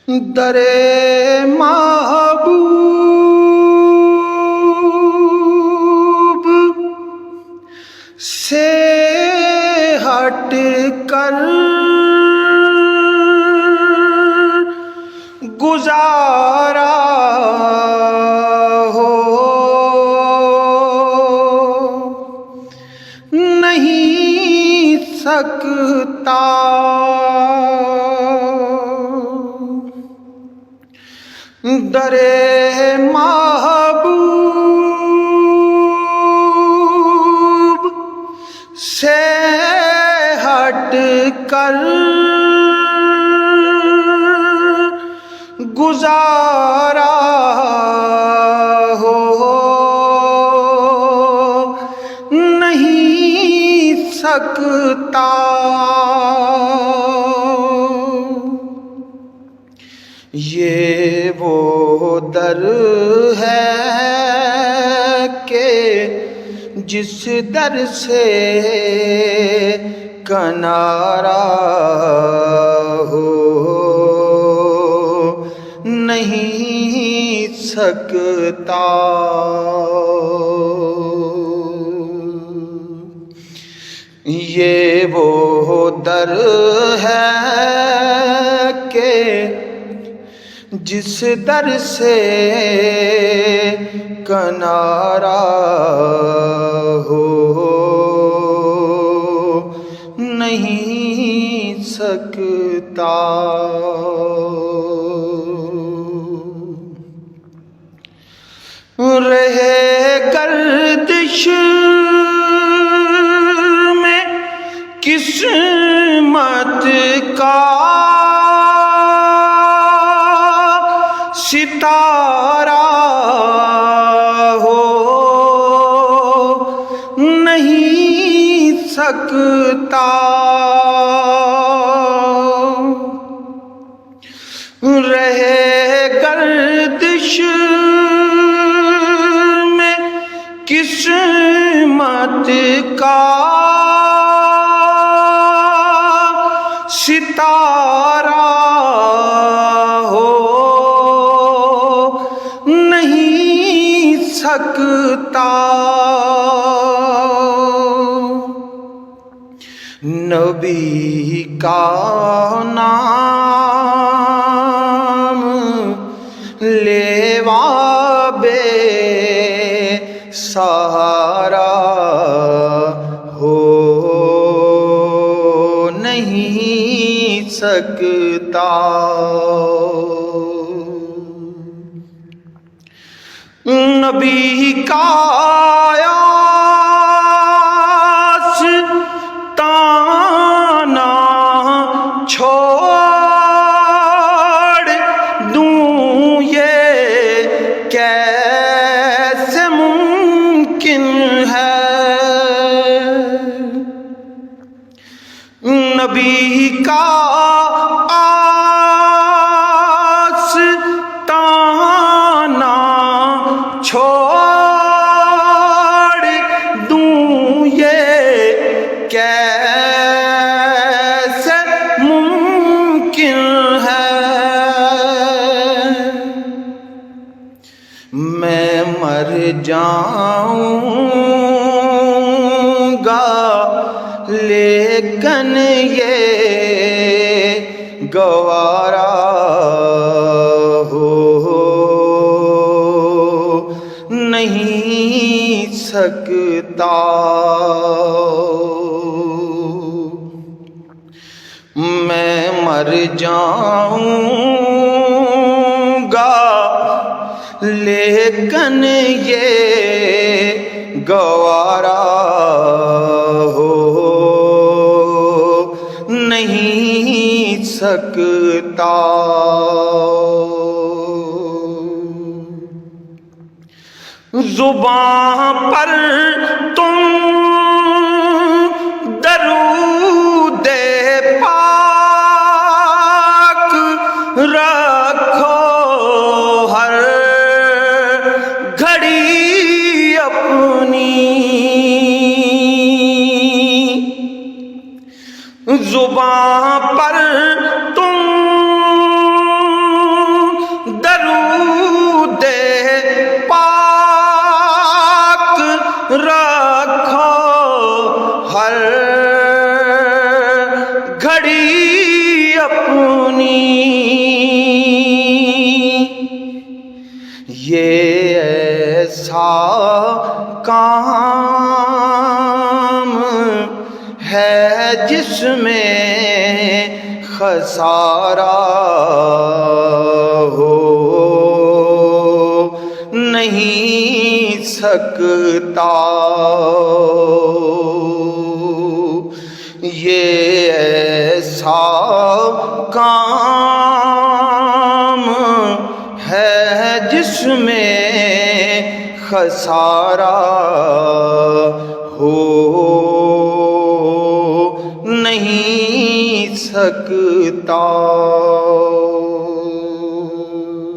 در محبوب سے ہٹ کر گزارا ہو نہیں سکتا، در محبوب سے ہٹ کر گزارا ہو نہیں سکتا، یہ وہ در ہے کہ جس در سے کنارہ ہو نہیں سکتا، یہ وہ در ہے کہ جس در سے کنارہ ہو نہیں سکتا، رہے گردش میں قسمت کا ستارہ ہو نہیں سکتا، رہے گردش میں قسمت کا ستارہ ہو نہیں سکتا، نبی کا نام لیوا بے سہارا ہو نہیں سکتا، نبی کا آستانہ چھوڑ دوں یہ کیسے ممکن ہے، نبی کا آستانہ چھوڑ دوں یہ کیسے ممکن ہے، میں مر جاؤں گا لیکن یہ گوارا ہو نہیں سکتا، میں مر جاؤں گا لیکن یہ گوارا ہو نہیں سکتا، زبان پر تم درود پاک رکھو ہر گھڑی اپنی، زبان پر تم ایسا کام ہے جس میں خسارہ ہو نہیں سکتا، یہ ایسا کام ہے جس میں خسارہ ہو نہیں سکتا۔